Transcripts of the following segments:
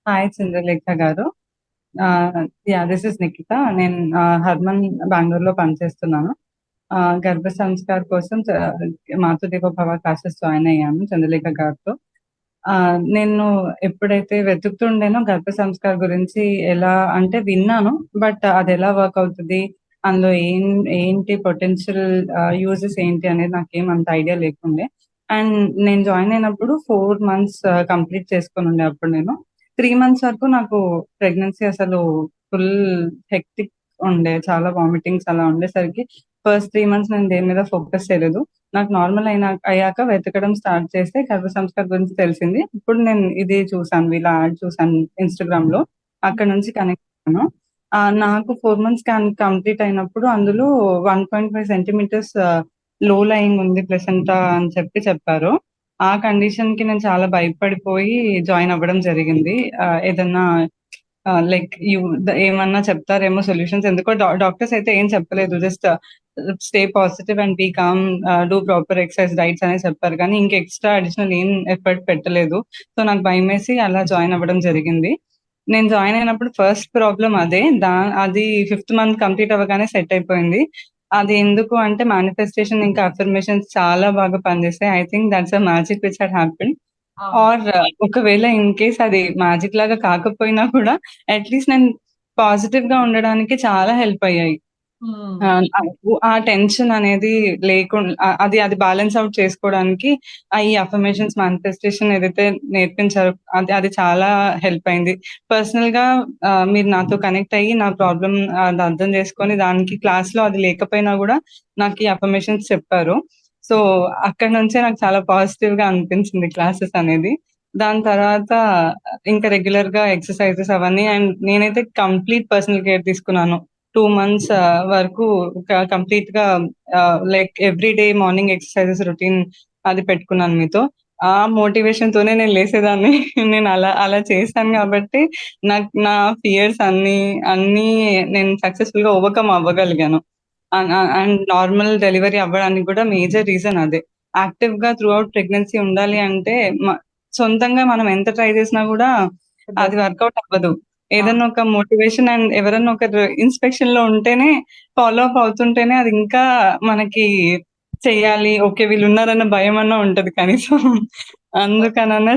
Hi Chandralekha గారు. This is Nikhita. నేను హర్మన్ బెంగళూరులో పనిచేస్తున్నాను. గర్భ సంస్కార్ కోసం మాతృదేవో భవ క్లాసెస్ జాయిన్ అయ్యాను చంద్రలేఖ గారితో. నేను ఎప్పుడైతే వెతుకుతుండేనో గర్భ సంస్కార్ గురించి ఎలా అంటే విన్నాను. బట్ అది ఎలా వర్క్ అవుతుంది, అందులో ఏంటి పొటెన్షియల్ యూజెస్ ఏంటి అనేది నాకేం అంత ఐడియా లేకుండే. అండ్ నేను జాయిన్ అయినప్పుడు 4 months కంప్లీట్ చేసుకొని ఉండే అప్పుడు నేను. 3 months వరకు నాకు ప్రెగ్నెన్సీ అసలు ఫుల్ హెక్టిక్ ఉండే. చాలా వామిటింగ్స్ అలా ఉండేసరికి ఫస్ట్ 3 months నేను దేని మీద ఫోకస్ చేయలేదు. నాకు నార్మల్ అయ్యాక వెతకడం స్టార్ట్ చేస్తే గర్భ సంస్కార్ గురించి తెలిసింది. ఇప్పుడు నేను ఇది చూసాను, వీళ్ళ యాడ్ చూసాను ఇన్‌స్టాగ్రామ్‌లో. అక్కడ నుంచి కనెక్ట్ అయ్యాను. నాకు 4 months కంప్లీట్ అయినప్పుడు అందులో 1.5 సెంటీమీటర్స్ లో లయింగ్ ఉంది ప్లెసెంటా అని చెప్పారు. ఆ కండిషన్‌కి నేను చాలా భయపడిపోయి జాయిన్ అవ్వడం జరిగింది. ఏదన్నా లైక్ ఏమన్నా చెప్తారేమో సొల్యూషన్స్. ఎందుకో డాక్టర్స్ అయితే ఏం చెప్పలేదు. Just stay positive and be calm, do proper exercise, diets అనే చెప్పారు. కానీ ఇంక ఎక్స్‌ట్రా అడిషనల్ ఏం ఎఫర్ట్ పెట్టలేదు. సో, నాకు భయమేసి అలా జాయిన్ అవ్వడం జరిగింది. నేను జాయిన్ అయినప్పుడు ఫస్ట్ ప్రాబ్లమ్ అదే. అది 5th మంత్ కంప్లీట్ అవ్వగానే సెట్ అయిపోయింది. అది ఎందుకు అంటే మేనిఫెస్టేషన్ ఇంకా అఫర్మేషన్స్ చాలా బాగా పనిచేసాయి. I think that's a magic which had happened. అవును. ఆర్ ఒకవేళ ఇన్ కేస్ అది మ్యాజిక్ లాగా కాకపోయినా కూడా అట్‌లీస్ట్ నేను పాజిటివ్‌గా ఉండడానికి చాలా హెల్ప్ అయ్యాయి. హ్మ్. ఆ టెన్షన్ అనేది అది అది బ్యాలెన్స్ ఔట్ చేసుకోవడానికి ఈ అఫర్మేషన్స్, మానిఫెస్టేషన్ ఏదైతే నేర్పించారో అది అది చాలా హెల్ప్ అయింది. పర్సనల్‌గా మీరు నాతో కనెక్ట్ అయ్యి నా ప్రాబ్లమ్ అది అర్థం చేసుకొని దానికి క్లాస్‌లో అది లేకపోయినా గూడా నాకు ఈ అఫర్మేషన్స్ చెప్పారు. సో, అక్కడి నుంచే నాకు చాలా పాజిటివ్‌గా అనిపించింది క్లాసెస్ అనేది. దాని తర్వాత ఇంకా రెగ్యులర్‌గా ఎక్సర్‌సైజెస్ అవన్నీ. అండ్ నేనైతే కంప్లీట్ పర్సనల్ కేర్ తీసుకున్నాను. 2 మంత్స్ వరకు కంప్లీట్‌గా like every day morning exercises routine అది పెట్టుకున్నాను మీతో. ఆ మోటివేషన్‌తోనే నేను లేసేదాన్ని. నేను అలా అలా చేశాను గాబట్టి నా ఫియర్స్ అన్నీ నేను సక్సెస్‌ఫుల్‌గా ఓవర్‌కమ్ అవ్వగలిగాను. అండ్ నార్మల్ డెలివరీ అవ్వడానికి గూడా మేజర్ రీజన్ అదే. యాక్టివ్‌గా త్రూ ఔట్ ప్రెగ్నెన్సీ ఉండాలి అంటే మ సొంతంగా మనం ఎంత ట్రై చేసినా గూడా అది కుదరదు. వర్కౌట్ అవ్వదు. ఆ! ఏదన్నా ఒక మోటివేషన్ అండ్ ఎవరన్నా ఒకరు ఇన్‌స్పెక్షన్‌లో ఉంటేనే, ఫాలో అప్ అవుతుంటేనే అది ఇంకా మనకి చెయ్యాలి. ఓకే. వీళ్ళున్నారన్న భయమన్నా ఉంటది కనీసం. అందుకనన్నా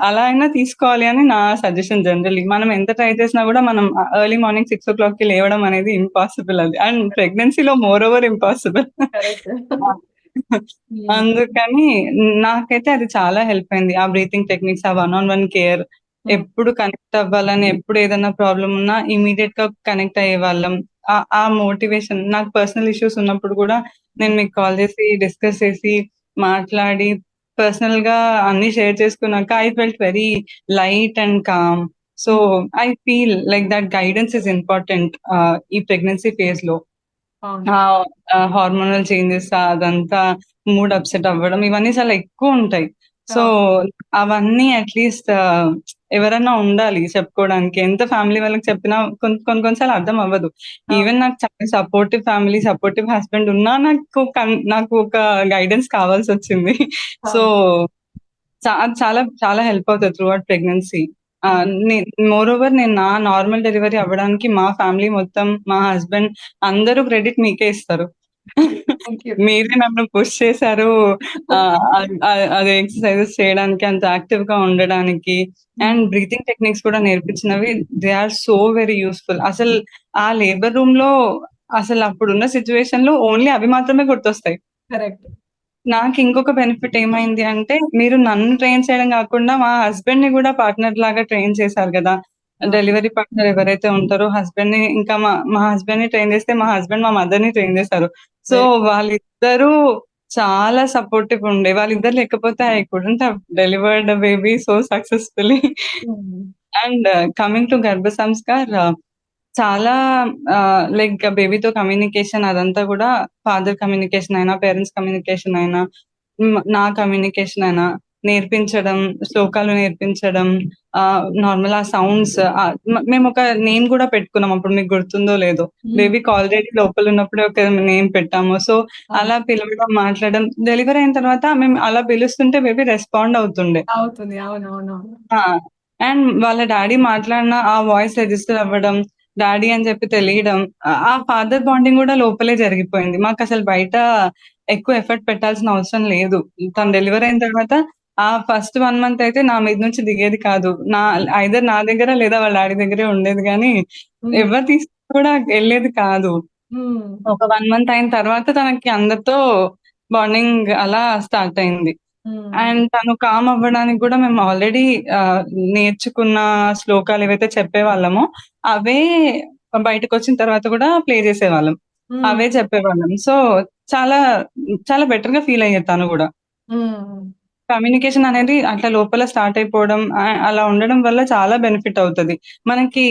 అలా అయినా తీసుకోవాలి అని నా సజెషన్ జనరల్లీ. మనం ఎంత ట్రై చేసినా గూడా మనం ఎర్లీ మార్నింగ్ 6:00కి లేవడం అనేది ఇంపాసిబుల్ అది. అండ్ ప్రెగ్నెన్సీలో మోర్ ఓవర్ ఇంపాసిబుల్. కరెక్ట్. ఆ! హ్మ్. అందుకని నాకైతే అది చాలా హెల్ప్ అయింది. ఆ బ్రీతింగ్ టెక్నిక్స్, ఆ వన్ ఆన్ వన్ కేర్, హ్మ్. ఎప్పుడు కనెక్ట్ అవ్వాలని, ఎప్పుడు ఏదైనా ప్రాబ్లమ్ ఉన్నా ఇమ్మీడియేట్‌గా కనెక్ట్ అయ్యేవాళ్ళం. ఆ మోటివేషన్ నాకు పర్సనల్ ఇష్యూస్ ఉన్నప్పుడు గూడా నేను హ్మ్. మీకు కాల్ చేసి, డిస్కస్ చేసి, మాట్లాడి, పర్సనల్‌గా అన్నీ షేర్ చేసుకున్నాక I felt very light and calm. So, hmm. I feel like that guidance is important ఈ ప్రెగ్నెన్సీ ఫేజ్‌లో. అవును. ఆ! హార్మోనల్ చేంజెస్ అదంతా, మూడ్ అప్‌సెట్ అవ్వడం ఇవన్నీ చాలా ఎక్కువుంటాయి. సో, అవును. అవన్నీ అట్‌లీస్ట్ ఎవరన్నా ఉండాలి చెప్పుకోవడానికి. ఎంత ఫ్యామిలీ వాళ్ళకి చెప్పినా కొన్ని సార్లు అర్థం అవ్వదు. అవును. ఈవెన్ నాకు చాలా సపోర్టివ్ ఫ్యామిలీ, సపోర్టివ్ హస్బెండ్ ఉన్నా నాకు ఒక గైడెన్స్ కావాల్సొచ్చింది. సో, అవును. చాలా చాలా హెల్ప్ అవుతది త్రూ ఔట్ ప్రెగ్నెన్సీ. హ్మ్. ఆహ్, నే మోరోవర్ నేను నా నార్మల్ డెలివరీ అవ్వడానికి మా ఫ్యామిలీ మొత్తం, మా హస్బెండ్ అందరూ క్రెడిట్ మీకే ఇస్తారు. Thank you. మీరే నన్ను పుష్ చేశారు. అదే ఎక్సర్‌సైజెస్ చేయడానికి, అంత యాక్టివ్‌గా ఉండడానికి హ్మ్. అండ్ బ్రీతింగ్ టెక్నిక్స్ కూడా నేర్పించినవి they are so very useful. ఆ లేబర్ రూమ్‌లో అప్పుడున్న సిట్యుయేషన్‌లో ఓన్లీ అవి మాత్రమే గుర్తొస్తాయి. కరెక్ట్. నాకింకొక బెనిఫిట్ ఏమైంది అంటే, మీరు నన్ను ట్రైన్ చేయడం గాకుండా, మా హస్బెండ్‌ని గూడా పార్ట్‌నర్‌లాగా ట్రైన్ చేశారు గదా! అవును. డెలివరీ పార్ట్‌నర్ ఎవరైతే ఉంటారో హస్బెండ్‌ని ఇంకా మా హస్బెండ్‌ని ట్రైన్ చేస్తే, మా హస్బెండ్ మా మదర్‌ని ట్రైన్ చేశారు. సో, వెరీ వాళ్ళిద్దరూ చాలా సపోర్టివ్‌గా ఉండే. వాళ్ళిద్దరు లేకపోతే I couldn't have delivered a baby so successfully. హ్మ్. అండ్ కమింగ్ టు గర్భ సంస్కార్, చాలా లైక్ బేబీతో కమ్యూనికేషన్ అదంతా గూడా, ఫాదర్ కమ్యూనికేషన్ అయినా, పేరెంట్స్ కమ్యూనికేషన్ అయినా, నా కమ్యూనికేషన్ అయినా నేర్పించడం, శ్లోకాలు నేర్పించడం, నార్మల్ ఆ సౌండ్స్, మేమొక నేమ్ గూడా పెట్టుకున్నాం. అప్పుడు మీకు గుర్తుందో లేదో. హ్మ్. బేబీకి ఆల్రెడీ లోపలున్నప్పుడే ఒక నేమ్ పెట్టాము. సో, అవును. అలా పిలవడం, మాట్లాడడం, డెలివరీ అయిన తర్వాత మేము అలా పిలుస్తుంటే బేబీ రెస్పాండ్ అవుతుండే. అవుతుంది. అవునవునవును. ఆ! అండ్ వాళ్ళ డాడీ మాట్లాడిన ఆ వాయిస్ రిజిస్టర్ అవ్వడం, డాడీ అని చెప్పి తెలియడం, ఆ ఫాదర్ బాండింగ్ కూడా లోపలే జరిగిపోయింది. మాకు అసలు బయట ఎక్కువ ఎఫర్ట్ పెట్టాల్సిన అవసరం లేదు. తను డెలివరీ అయిన తర్వాత ఆ ఫస్ట్ 1 మంత్ అయితే నా మీద నుంచి దిగేది కాదు. ఐదర్ నా దగ్గర లేదా వాళ్ళ డాడీ దగ్గరే ఉండేది గానీ, హ్మ్. ఎవరు తీసుకొని కూడా ఎళ్ళేది కాదు. హ్మ్. ఒక 1 మంత్ అయిన తర్వాత తనకి అందరితో బాండింగ్ అలా స్టార్ట్ అయింది. హ్మ్. అండ్ తను కామ్ అవ్వడానికి గూడా మేము ఆల్రెడీ నేర్చుకున్న శ్లోకాలు ఏవైతే చెప్పేవాళ్ళమో, అవే బయటకొచ్చిన తర్వాత గూడా ప్లే జేసేవాళ్ళం. హ్మ్. అవే చెప్పేవాళ్ళం. సో, చాలా, చాలా బెటర్‌గా ఫీల్ అయ్యేది తను గూడా. హ్మ్. కమ్యూనికేషన్ అనేది అట్లా లోపల స్టార్ట్ అయిపోవడం, అలా ఉండడం వల్ల చాలా బెనిఫిట్ అవుతది. మనకి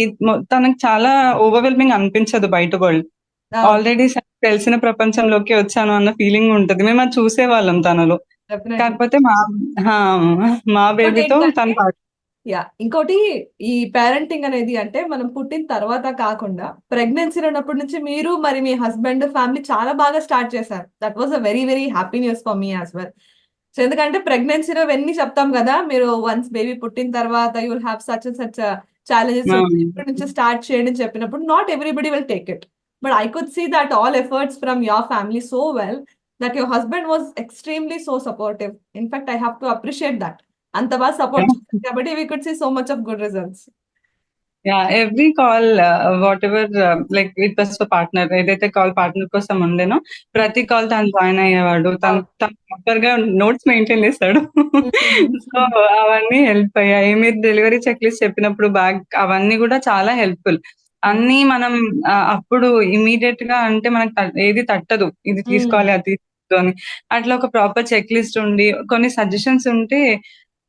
తనకి చాలా ఓవర్‌వెల్మింగ్ అనిపించదు బయట వరల్డ్. అవును. ఆల్రెడీ తెలిసిన ప్రపంచంలోకి వచ్చాను అన్న ఫీలింగ్ ఉంటది. మేమది చూసేవాళ్ళం తనలో. డెఫినైట్‌లీ. కాకపోతే ఆ! మా బేబీతో ఇంకోటేంటంటే తను పాటు ఇంకోటి ఈ పేరెంటింగ్ అనేది అంటే మనం పుట్టిన తర్వాత కాకుండా ప్రెగ్నెన్సీలో ఉన్నప్పటి నుంచి మీరు మరి మీ హస్బెండ్ ఫ్యామిలీ చాలా బాగా స్టార్ట్ చేశారు. That was a very very happy news for me as well. So, ఎందుకంటే ప్రెగ్నెన్సీలో ఇవన్నీ చెప్తాం గదా! మీరు వన్స్ బేబీ పుట్టిన తర్వాత you will have such and such challenges ఆ! ఉంటాయి. ఇప్పటి నుంచి స్టార్ట్ చేయండి అని చెప్పినప్పుడు not everybody will take it. But I could see that all efforts from your family so well that your husband was extremely so supportive. In fact I have to appreciate that. అంత బాగా support చేసారు కాబట్టి we could see so much of good results. Yeah! Every call whatever like it was for partner ఏదైతే call partner కోసం ఉండేనో, ప్రతి call తను join అయ్యేవాడు. తను అవును. తను ప్రాపర్‌గా నోట్స్ మెయింటైన్ చేస్తాడు. సో, హ్మ్. అవన్నీ హెల్ప్ అయ్యాయి. మీరు డెలివరీ చెక్ లిస్ట్ చెప్పినప్పుడు అవన్నీ గూడా చాలా హెల్ప్‌ఫుల్. హ్మ్. అన్నీ మనం అప్పుడు ఇమ్మీడియేట్‌గా అంటే మనకు ఏది తట్టదు. ఇది హ్మ్. తీసుకోవాలి, అది తీసుకోవద్దు అని. అట్లా ఒక ప్రాపర్ చెక్ లిస్ట్ ఉండి, కొన్ని సజెషన్స్ ఉంటే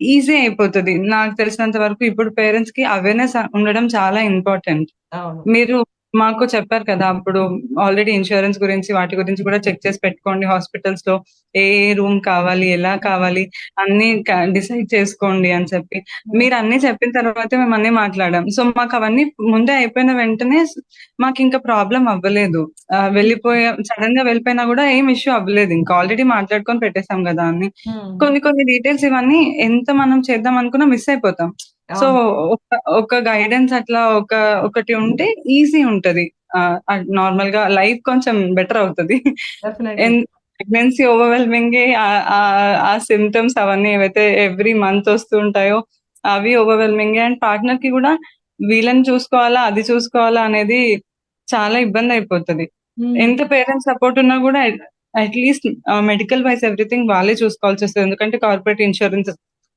ఈజీ అయిపోతది. నాకు తెలిసినంత వరకు ఇప్పుడు పేరెంట్స్‌కి అవేర్‌నెస్ ఉండడం చాలా ఇంపార్టెంట్. అవును. మీరు మాకు చెప్పారు కదా! అప్పుడు ఆల్రెడీ ఇన్స్యూరెన్స్ గురించి, వాటి గురించి కూడా చెక్ చేసి పెట్టుకోండి హాస్పిటల్స్‌లో. ఏ రూమ్ కావాలి, ఎలా కావాలి అన్నీ డిసైడ్ చేసుకోండి అని చెప్పి. హ్మ్. మీరన్నీ చెప్పిన తర్వాతే మేమన్నీ మాట్లాడాం. సో, మాకవన్నీ ముందే అయిపోయిన వెంటనే మాకింక ప్రాబ్లమ్ అవ్వలేదు. సడెన్‌గా వెళ్ళిపోయినా గూడా ఏం ఇష్యూ అవ్వలేదు. ఇంకా ఆల్రెడీ మాట్లాడుకొని పెట్టేసాం గదా! అని. హ్మ్. కొన్ని కొన్ని డీటెయిల్స్ ఇవన్నీ ఎంత మనం చేద్దాం అనుకున్నా మిస్ అయిపోతాం. సో, అవును. ఒక గైడెన్స్ అట్లా ఒకటి ఉంటే ఈజీ ఉంటది. నార్మల్‌గా లైఫ్ కొంచెం బెటర్ అవుతది. డెఫినైట్‌లీ. ఎన్ ప్రెగ్నెన్సీ ఓవర్‌వెల్మింగే ఆ సింప్టమ్స్ అవన్నీ ఏవైతే ఎవ్రీ మంత్ వస్తూ ఉంటాయో అవి ఓవర్‌వెల్మింగే అండ్ పార్ట్నర్‌కి గూడా వీళ్ళని చూసుకోవాలా, అది చూసుకోవాలా అనేది చాలా ఇబ్బందయిపోతది. హ్మ్. ఎంత పేరెంట్స్ సపోర్ట్ ఉన్నా గూడా అట్‌లీస్ట్ మెడికల్ వైస్ ఎవ్రీథింగ్ వాళ్ళే చూసుకోవాల్సొస్తది. ఎందుకంటే కార్పొరేట్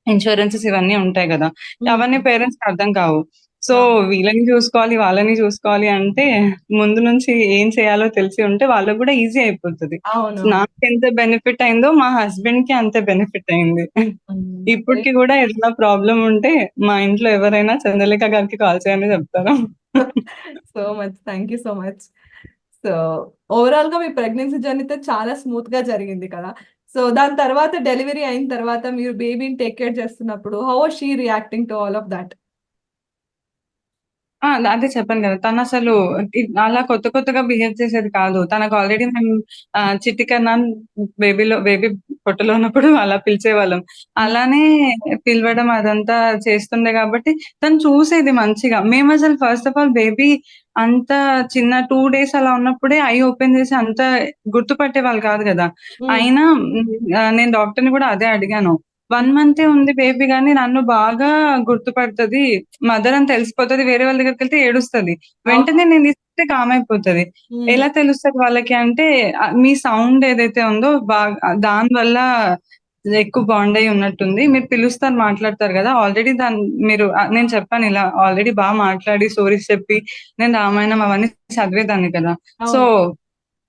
ఇన్స్యూరెన్సెస్ ఇవన్నీ ఉంటాయి గదా! హ్మ్. అవన్నీ పేరెంట్స్‌కి అర్థం కావు. సో, అవును. వీళ్ళని చూసుకోవాలి, వాళ్ళని చూసుకోవాలి అంటే ముందు నుంచి ఏం చేయాలో తెలిసి ఉంటే వాళ్ళకి గూడా ఈజీ అయిపోతది. అవునవును. నాకెంత బెనిఫిట్ అయిందో మా హస్బెండ్‌కి అంతే బెనిఫిట్ అయింది. హ్మ్. వెరీ ఇప్పటికి గూడా ఏదైనా ప్రాబ్లమ్ ఉంటే మా ఇంట్లో ఎవరైనా చంద్రలేఖ గారికి కాల్ చేయని చెప్తారు. So much. Thank you so much. So, ఓవరాల్‌గా మీ ప్రెగ్నెన్సీ జర్నీ అయితే చాలా స్మూత్‌గా జరిగింది కదా! సో, దాని తర్వాత డెలివరీ అయిన తర్వాత మీరు బేబీని టేక్ కేర్ చేస్తున్నప్పుడు how was she reacting to all of that? అదే చెప్పాను గదా! తనసలు అలా కొత్త కొత్తగా బిహేవ్ చేసేది కాదు. తనకు ఆల్రెడీ మేము చిట్టి కన్నా బేబీ పొట్టలో ఉన్నప్పుడు అలా పిలిచేవాళ్ళం. హ్మ్. అలానే పిలవడం అదంతా చేస్తుండే గాబట్టి తను చూసేది మంచిగా. మేమసలు ఫస్ట్ ఆఫ్ ఆల్ బేబీ అంత చిన్న 2 డేస్ అలా ఉన్నప్పుడే ఐ ఓపెన్ చేసి అంత గుర్తుపట్టేవాళ్ళు కాదు గదా! హ్మ్. అయినా నేను డాక్టర్‌ని గూడా అదే అడిగాను. 1 హ్మ్. మంతే ఉంది బేబీ గానీ నన్ను బాగా గుర్తుపడతది. మదర్ అని తెలిసిపోతది. వేరే వాళ్ళ దగ్గరికెళ్తే ఏడుస్తది. అవును. వెంటనే నేను తీసుకుంటే కామ్ అయిపోతది. హ్మ్. ఎలా తెలుస్తది వాళ్ళకి అంటే మీ సౌండ్ ఏదైతే ఉందో దాని వల్ల ఎక్కువ బాండ్ అయ్యి ఉన్నట్టుంది. మీరు పిలుస్తారు మాట్లాడతారు గదా! ఆల్రెడీ మీరు నేను చెప్పాను ఇలా ఆల్రెడీ మాట్లాడి స్టోరీస్ చెప్పి నేను రామాయణం అవన్నీ చదివేదాన్ని కదా! సో, అవును.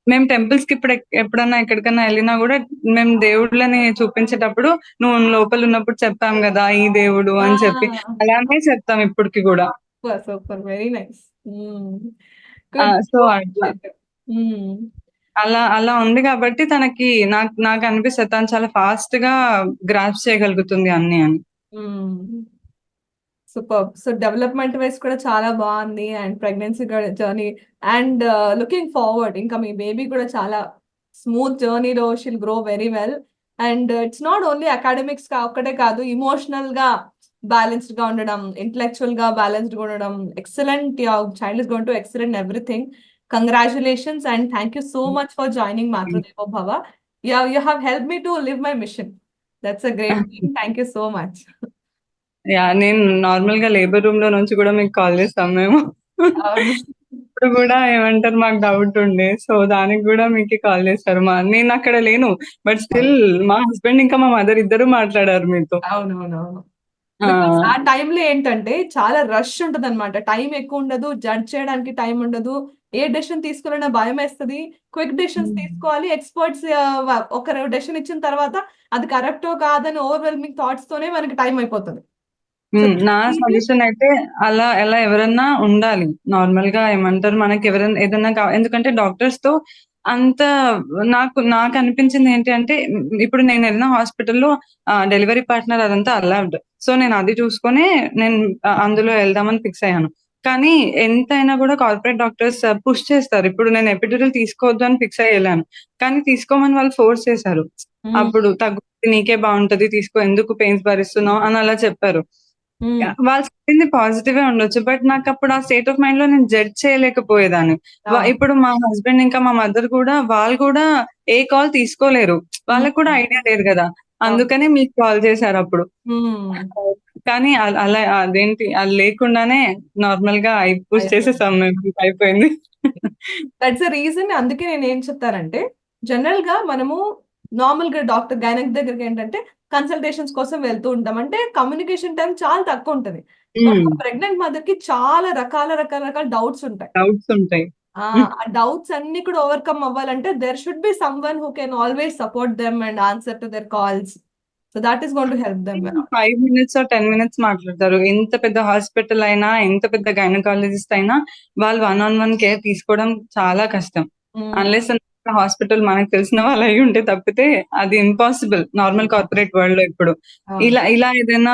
మేము టెంపుల్స్‌కి ఎప్పుడన్నా ఎక్కడికన్నా ఎళ్ళినా గూడా మేము దేవుళ్ళని చూపించేటప్పుడు నువ్వు లోపలున్నప్పుడు చెప్పాం గదా! ఈ దేవుడు అని చెప్పి ఆ! అలానే చెప్తాం ఇప్పటికి గూడా. సూపర్. సూపర్. Very nice. హ్మ్. గుడ్. సో, సో అట్లా. అప్రిషియేటివ్. హ్మ్. అలా అలా ఉంది గాబట్టి తనకి నాకనిపిస్తది తను చాలా ఫాస్ట్‌గా గ్రాస్ప్ చేయగలుగుతుంది అన్నీ అని. హ్మ్. సూపర్బ్. సో, డెవలప్‌మెంట్ వైస్ కూడా చాలా బావుంది. And pregnancy journey and looking forward ఇంకా మీ బేబీ కూడా చాలా స్మూత్ జర్నీలో she'll grow very well. And it's not only academics ఒక్కటే కాదు ఎమోషనల్‌గా బ్యాలెన్స్డ్ గా ఉండడం, ఇంటలెక్చువల్ గా బ్యాలెన్స్డ్ గా ఉండడం, excellent. Your child is going to excel in everything. Congratulations and thank you so much for joining Matrudevo Bhava. You have helped me to live my mission. That's a great thing. Thank you so much. Yeah! నేను నార్మల్‌గా labour రూమ్‌లో నుంచి గూడా మీకు call చేస్తాం మేము. అవును. ఇప్పుడు గూడా ఏమంటారు మాకు డౌట్ ఉండే. సో, దానికి గూడా మీకే కాల్ చేశారు. నేనక్కడ లేను. బట్ స్టిల్ మా హస్బెండ్ ఇంకా మా మదర్ ఇద్దరు మాట్లాడారు మీతో. అవునవునవును. ఆ! బికాస్ ఆ టైంలో ఏంటంటే చాలా రష్ ఉంటదనమాట. టైం ఎక్కువుండదు. జడ్జ్ చేయడానికి టైం ఉండదు. ఏ డెసిషన్ తీసుకోవాలన్నా భయమేస్తది. క్విక్ డెసిషన్స్ హ్మ్. తీసుకోవాలి. ఎక్స్‌పర్ట్స్ ఒకరు డెసిషన్ ఇచ్చిన తర్వాత అది కరెక్టో కాదని ఓవర్‌వెల్మింగ్ థాట్స్ తోనే మనకి టైం అయిపోతది. సో, నా దిస్ ఈజీ. సజెషన్ అయితే అలా ఎవరన్నా ఉండాలి. నార్మల్‌గా ఏమంటారు మనకెవరన్నా ఏదన్నా ఎందుకంటే డాక్టర్స్‌తో అంత నాకనిపించింది ఏంటి అంటే ఇప్పుడు నేనెళ్ళిన హాస్పిటల్‌లో డెలివరీ పార్ట్నర్ అదంతా అలౌడ్. సో, నేనది చూసుకొనే నేను అందులో ఎళ్దామని ఫిక్స్ అయ్యాను. కానీ ఎంతైనా గూడా కార్పొరేట్ డాక్టర్స్ పుష్ చేస్తారు. ఇప్పుడు నేను ఎపిడ్యూరల్ తీసుకోవద్దు అని ఫిక్స్ అయ్యి ఎళ్ళాను. కానీ తీసుకోమని వాళ్ళు ఫోర్స్ చేశారు. హ్మ్. అప్పుడు తగ్గుతుంది నీకే బావుంటది తీసుకో ఎందుకు పెయిన్స్ భరిస్తున్నావు అని అలా చెప్పారు. హ్మ్. వాళ్ళు చెప్పింది పాజిటివే ఉండొచ్చు. బట్ నాకప్పుడు ఆ స్టేట్ ఆఫ్ మైండ్‌లో నేను జడ్జ్ చేయలేకపోయేదాన్ని. అవును. ఇప్పుడు మా హస్బెండ్ ఇంకా మా మదర్ కూడా వాళ్ళు కూడా ఏ కాల్ తీసుకోలేరు. హ్మ్. వాళ్ళకి కూడా ఐడియా లేదు గదా! అవును. అందుకనే మీకు కాల్ చేశారప్పుడు. హ్మ్. కానీ అలా అదేంటి అది లేకుండానే నార్మల్‌గా పుష్ అయిపోయింది. చేసేసాం మేము. అయిపోయింది. That's the reason. అందుకే నేనేం చెప్తానంటే, జనరల్‌గా మనము నార్మల్‌గా డాక్టర్ గైనక్ దగ్గరికేంటంటే, కన్సల్టేషన్స్ కోసం వెళ్తూ ఉంటాం. అంటే కమ్యూనికేషన్ టైమ్ చాలా తక్కువుంటది. బట్ హ్మ్. ప్రెగ్నెంట్ మదర్‌కి చాలా రకాల డౌట్స్ ఉంటాయి. డౌట్స్ ఉంటాయి. ఆ డౌట్స్ అన్నీ కూడా ఓవర్‌కమ్ అవ్వాలంటే there should be someone who can always support them and answer to their calls. So that is going to help them a lot. 5 minutes or 10 minutes మాట్లాడతారు. ఎంత పెద్ద హాస్పిటల్ అయినా, ఎంత పెద్ద గైనకాలజిస్ట్ అయినా వాళ్ళు వన్ ఆన్ వన్ కేర్ తీసుకోవడం చాలా కష్టం. హ్మ్. అన్‌లెస్ హాస్పిటల్ మనకు తెలిసిన వాళ్ళు అయ్యుంటే తప్పితే అది ఇంపాసిబుల్ నార్మల్ కార్పొరేట్ వరల్డ్‌లో ఇప్పుడు. అవును. ఇలా ఏదైనా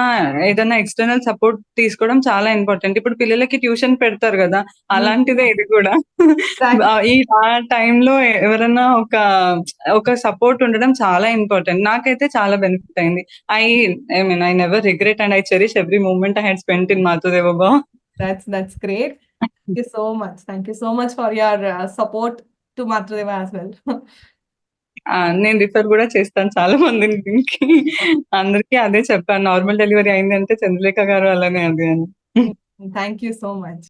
ఎక్స్‌టర్నల్ సపోర్ట్ తీసుకోవడం చాలా ఇంపార్టెంట్. ఇప్పుడు పిల్లలకి ట్యూషన్ పెడతారు గదా! హ్మ్. అలాంటిదే ఇది కూడా. ఎగ్జాక్ట్‌లీ. ఆ టైంలో ఎవరన్నా ఒక సపోర్ట్ ఉండడం చాలా ఇంపార్టెంట్. నాకైతే చాలా బెనిఫిట్ అయింది. I I never regret and I cherish every moment I had spent in Mathudevo Bhav. That's great. Thank you so much. Thank you so much for your support to Matradeva as well. నేను refer గూడా చేస్తాను చాలా మందిని దీనికి. అందరికి అదే చెప్పాను. Normal delivery అయిందంటే చంద్రలేఖ గారు అలానే అది అని. Thank you so much.